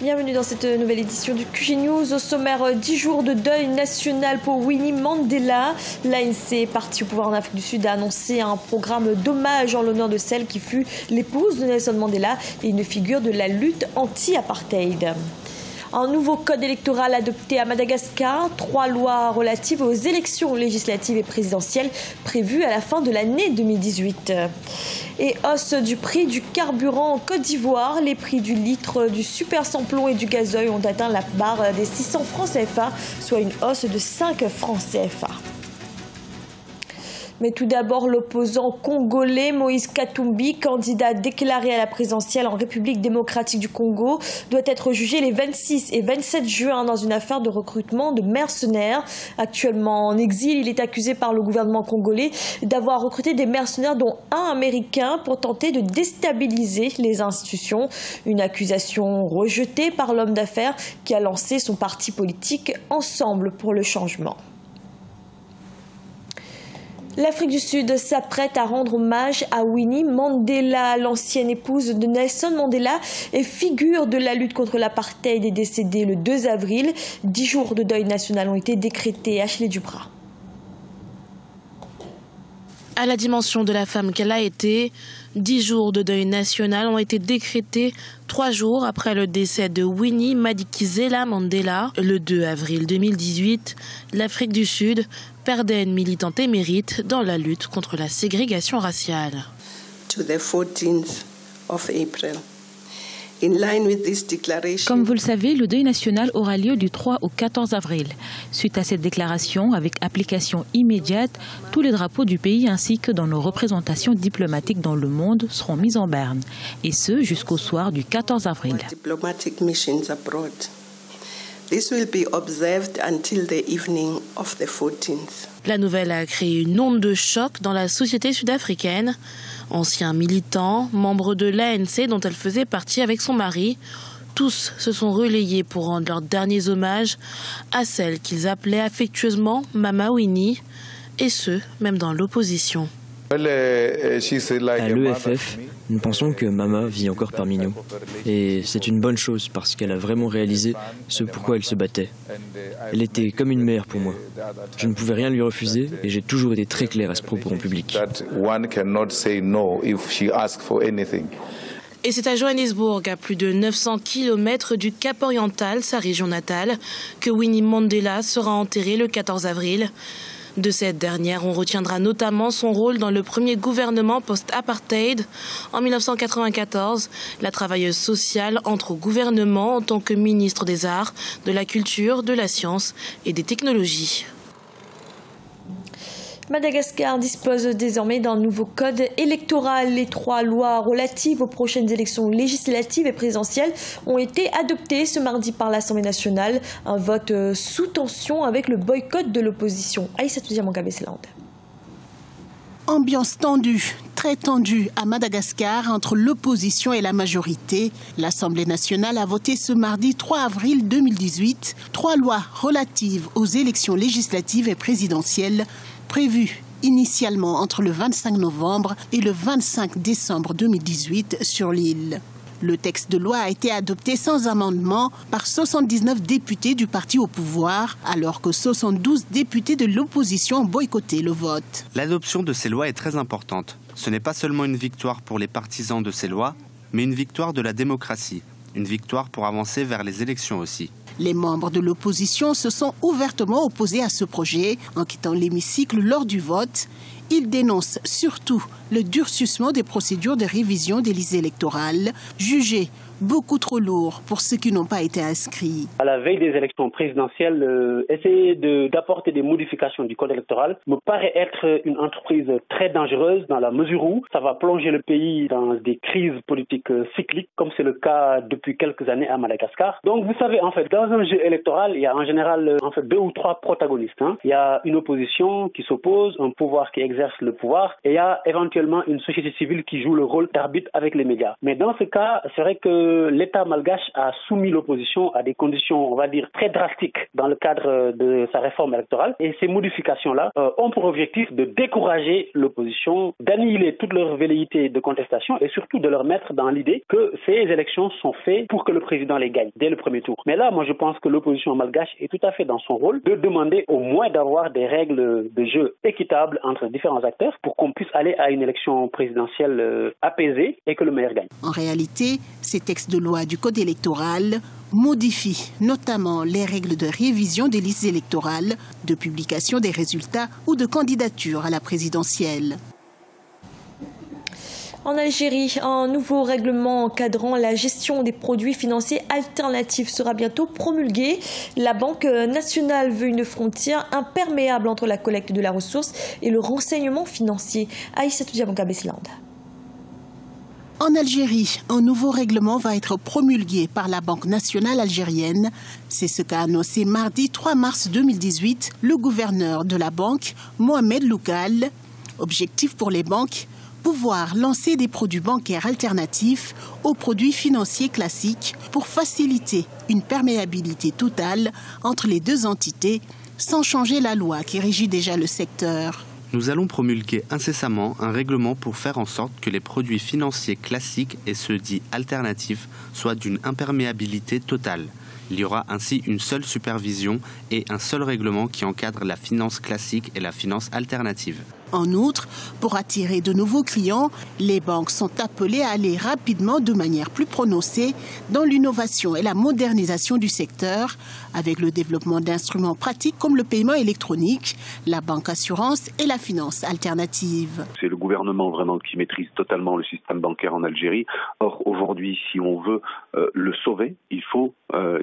Bienvenue dans cette nouvelle édition du QG News. Au sommaire, 10 jours de deuil national pour Winnie Mandela. L'ANC, parti au pouvoir en Afrique du Sud, a annoncé un programme d'hommage en l'honneur de celle qui fut l'épouse de Nelson Mandela et une figure de la lutte anti-apartheid. Un nouveau code électoral adopté à Madagascar, 3 lois relatives aux élections législatives et présidentielles prévues à la fin de l'année 2018. Et hausse du prix du carburant en Côte d'Ivoire. Les prix du litre du super sans-plomb et du gazoil ont atteint la barre des 600 francs CFA, soit une hausse de 5 francs CFA. Mais tout d'abord, l'opposant congolais Moïse Katumbi, candidat déclaré à la présidentielle en République démocratique du Congo, doit être jugé les 26 et 27 juin dans une affaire de recrutement de mercenaires. Actuellement en exil, il est accusé par le gouvernement congolais d'avoir recruté des mercenaires, dont un américain, pour tenter de déstabiliser les institutions. Une accusation rejetée par l'homme d'affaires qui a lancé son parti politique Ensemble pour le changement. L'Afrique du Sud s'apprête à rendre hommage à Winnie Mandela, l'ancienne épouse de Nelson Mandela et figure de la lutte contre l'apartheid, est décédée le 2 avril. 10 jours de deuil national ont été décrétés. Ashley Duprat. À la dimension de la femme qu'elle a été, 10 jours de deuil national ont été décrétés 3 jours après le décès de Winnie Madikizela Mandela. Le 2 avril 2018, l'Afrique du Sud perdait une militante émérite dans la lutte contre la ségrégation raciale. To the 14th of April. Comme vous le savez, le deuil national aura lieu du 3 au 14 avril. Suite à cette déclaration, avec application immédiate, tous les drapeaux du pays ainsi que dans nos représentations diplomatiques dans le monde seront mis en berne, et ce jusqu'au soir du 14 avril. This will be observed until the evening of the 14th. La nouvelle a créé une onde de choc dans la société sud-africaine. Anciens militants, membres de l'ANC dont elle faisait partie avec son mari, tous se sont relayés pour rendre leurs derniers hommages à celle qu'ils appelaient affectueusement Mama Winnie, et ce, même dans l'opposition. À l'EFF, nous pensons que Mama vit encore parmi nous. Et c'est une bonne chose parce qu'elle a vraiment réalisé ce pourquoi elle se battait. Elle était comme une mère pour moi. Je ne pouvais rien lui refuser et j'ai toujours été très clair à ce propos en public. Et c'est à Johannesburg, à plus de 900 km du Cap Oriental, sa région natale, que Winnie Mandela sera enterrée le 14 avril. De cette dernière, on retiendra notamment son rôle dans le premier gouvernement post-apartheid. En 1994, la travailleuse sociale entre au gouvernement en tant que ministre des Arts, de la Culture, de la Science et des Technologies. Madagascar dispose désormais d'un nouveau code électoral. Les 3 lois relatives aux prochaines élections législatives et présidentielles ont été adoptées ce mardi par l'Assemblée nationale. Un vote sous tension avec le boycott de l'opposition. Aïssatou Diamangabe Selande. Ambiance tendue, très tendue à Madagascar entre l'opposition et la majorité. L'Assemblée nationale a voté ce mardi 3 avril 2018 3 lois relatives aux élections législatives et présidentielles prévues initialement entre le 25 novembre et le 25 décembre 2018 sur l'île. Le texte de loi a été adopté sans amendement par 79 députés du parti au pouvoir, alors que 72 députés de l'opposition ont boycotté le vote. L'adoption de ces lois est très importante. Ce n'est pas seulement une victoire pour les partisans de ces lois, mais une victoire de la démocratie, une victoire pour avancer vers les élections aussi. Les membres de l'opposition se sont ouvertement opposés à ce projet en quittant l'hémicycle lors du vote. Ils dénoncent surtout le durcissement des procédures de révision des listes électorales, jugées beaucoup trop lourd pour ceux qui n'ont pas été inscrits. À la veille des élections présidentielles, essayer d'apporter des modifications du code électoral me paraît être une entreprise très dangereuse dans la mesure où ça va plonger le pays dans des crises politiques cycliques, comme c'est le cas depuis quelques années à Madagascar. Donc vous savez, en fait, dans un jeu électoral, il y a en général 2 ou 3 protagonistes. Il y a une opposition qui s'oppose, un pouvoir qui exerce exerce le pouvoir et il y a éventuellement une société civile qui joue le rôle d'arbitre avec les médias. Mais dans ce cas, c'est vrai que l'État malgache a soumis l'opposition à des conditions, on va dire, très drastiques dans le cadre de sa réforme électorale. Et ces modifications-là ont pour objectif de décourager l'opposition, d'annihiler toute leur velléité de contestation et surtout de leur mettre dans l'idée que ces élections sont faites pour que le président les gagne dès le premier tour. Mais là, moi, je pense que l'opposition malgache est tout à fait dans son rôle de demander au moins d'avoir des règles de jeu équitables entre différents acteurs pour qu'on puisse aller à une élection présidentielle apaisée et que le meilleur gagne. En réalité, ces textes de loi du Code électoral modifient notamment les règles de révision des listes électorales, de publication des résultats ou de candidature à la présidentielle. En Algérie, un nouveau règlement encadrant la gestion des produits financiers alternatifs sera bientôt promulgué. La Banque nationale veut une frontière imperméable entre la collecte de la ressource et le renseignement financier. Aïssatou Diabanka Besland. En Algérie, un nouveau règlement va être promulgué par la Banque nationale algérienne. C'est ce qu'a annoncé mardi 3 mars 2018 le gouverneur de la banque, Mohamed Loukal. Objectif pour les banques, pouvoir lancer des produits bancaires alternatifs aux produits financiers classiques pour faciliter une perméabilité totale entre les deux entités sans changer la loi qui régit déjà le secteur. Nous allons promulguer incessamment un règlement pour faire en sorte que les produits financiers classiques et ceux dits alternatifs soient d'une imperméabilité totale. Il y aura ainsi une seule supervision et un seul règlement qui encadre la finance classique et la finance alternative. En outre, pour attirer de nouveaux clients, les banques sont appelées à aller rapidement de manière plus prononcée dans l'innovation et la modernisation du secteur, avec le développement d'instruments pratiques comme le paiement électronique, la banque assurance et la finance alternative. C'est le gouvernement vraiment qui maîtrise totalement le système bancaire en Algérie. Or, aujourd'hui, si on veut le sauver, il faut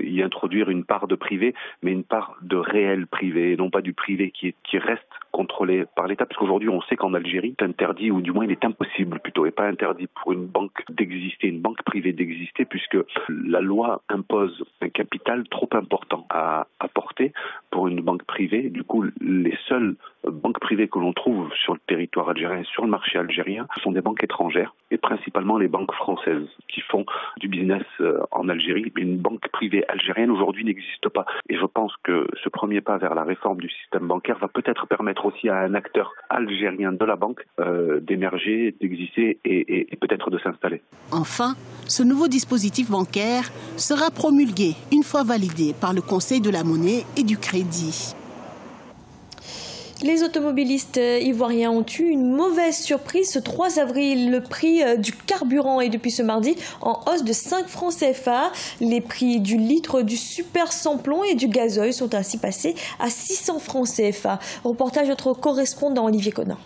y introduire une part de privé, mais une part de réel privé, et non pas du privé qui reste contrôlé par l'État, parce qu'aujourd'hui on sait qu'en Algérie c'est interdit, ou du moins il est impossible plutôt, et pas interdit pour une banque d'exister, une banque privée d'exister, puisque la loi impose un capital trop important à apporter pour une banque privée. Du coup, les seules banques privées que l'on trouve sur le territoire algérien, sur le marché algérien, ce sont des banques étrangères, et principalement les banques françaises qui font du business en Algérie. Mais une banque privée algérienne aujourd'hui n'existe pas. Et je pense que ce premier pas vers la réforme du système bancaire va peut-être permettre aussi à un acteur algérien de la banque d'émerger, d'exister et peut-être de s'installer. Enfin, ce nouveau dispositif bancaire sera promulgué une fois validé par le Conseil de la monnaie et du crédit. Les automobilistes ivoiriens ont eu une mauvaise surprise ce 3 avril. Le prix du carburant est depuis ce mardi en hausse de 5 francs CFA. Les prix du litre du super sans-plomb et du gazoil sont ainsi passés à 600 francs CFA. Reportage de notre correspondant Olivier Conin.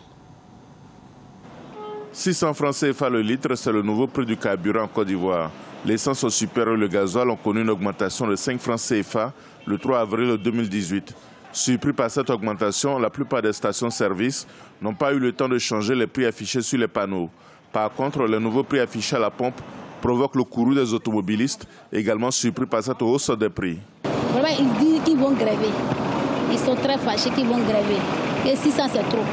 600 francs CFA le litre, c'est le nouveau prix du carburant en Côte d'Ivoire. L'essence au super et le gasoil ont connu une augmentation de 5 francs CFA le 3 avril 2018. Surpris par cette augmentation, la plupart des stations-service n'ont pas eu le temps de changer les prix affichés sur les panneaux. Par contre, le nouveau prix affiché à la pompe provoque le courroux des automobilistes, également surpris par cette hausse des prix. Vraiment, ils disent qu'ils vont gréver. Ils sont très fâchés qu'ils vont gréver. Et si ça, c'est trop.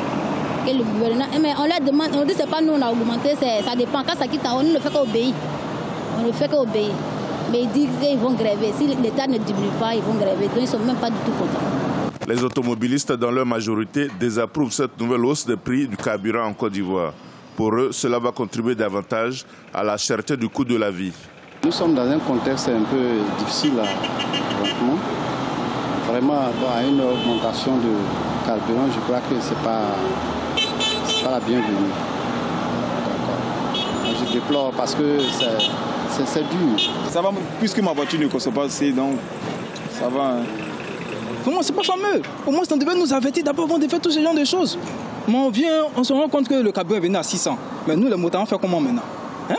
Et le gouvernement, mais on leur demande, on dit que ce n'est pas nous, on a augmenté, ça dépend. Quand ça quitte, on ne le fait qu'obéir. On ne fait qu'obéir. Mais ils disent qu'ils vont gréver. Si l'État ne diminue pas, ils vont gréver. Donc ils ne sont même pas du tout contents. Les automobilistes, dans leur majorité, désapprouvent cette nouvelle hausse des prix du carburant en Côte d'Ivoire. Pour eux, cela va contribuer davantage à la cherté du coût de la vie. Nous sommes dans un contexte un peu difficile franchement. Vraiment, à une augmentation de carburant, je crois que ce n'est pas la bienvenue. Je déplore parce que c'est dur. Ça va, puisque ma voiture ne consomme pas assez, donc ça va. Hein. Comment c'est pas fameux? Au moins, ça devait nous avertir d'abord avant de faire tous ce genre de choses. Mais on se rend compte que le carburant est venu à 600. Mais nous, les motards, on fait comment maintenant? Hein?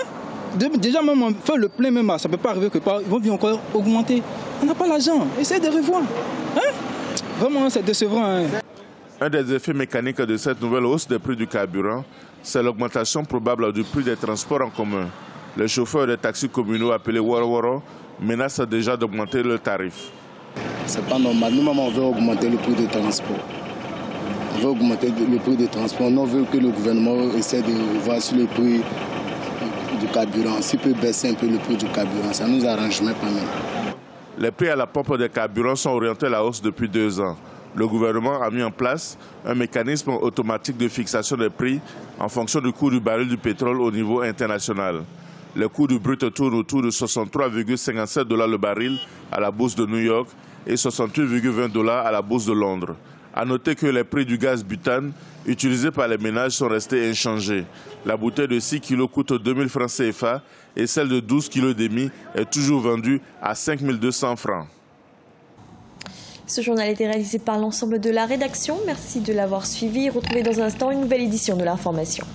Déjà, même on fait le plein, même, ça ne peut pas arriver que ils vont bien encore augmenter. On n'a pas l'argent. Essayez de revoir. Hein? Vraiment, c'est décevant. Hein? Un des effets mécaniques de cette nouvelle hausse des prix du carburant, c'est l'augmentation probable du prix des transports en commun. Les chauffeurs des taxis communaux appelés Waro menacent déjà d'augmenter le tarif. C'est pas normal. Nous-mêmes, on veut augmenter le prix du transport. On veut augmenter le prix des transports. On veut que le gouvernement essaie de voir sur le prix du carburant. S'il peut baisser un peu le prix du carburant, ça nous arrange même pas même. Les prix à la pompe des carburants sont orientés à la hausse depuis 2 ans. Le gouvernement a mis en place un mécanisme automatique de fixation des prix en fonction du coût du baril du pétrole au niveau international. Le coût du brut tourne autour de 63,57 $ le baril à la bourse de New York et 68,20 $ à la bourse de Londres. À noter que les prix du gaz butane utilisé par les ménages sont restés inchangés. La bouteille de 6 kg coûte 2000 francs CFA et celle de 12,5 kg est toujours vendue à 5200 francs. Ce journal a été réalisé par l'ensemble de la rédaction. Merci de l'avoir suivi. Retrouvez dans un instant une nouvelle édition de l'information.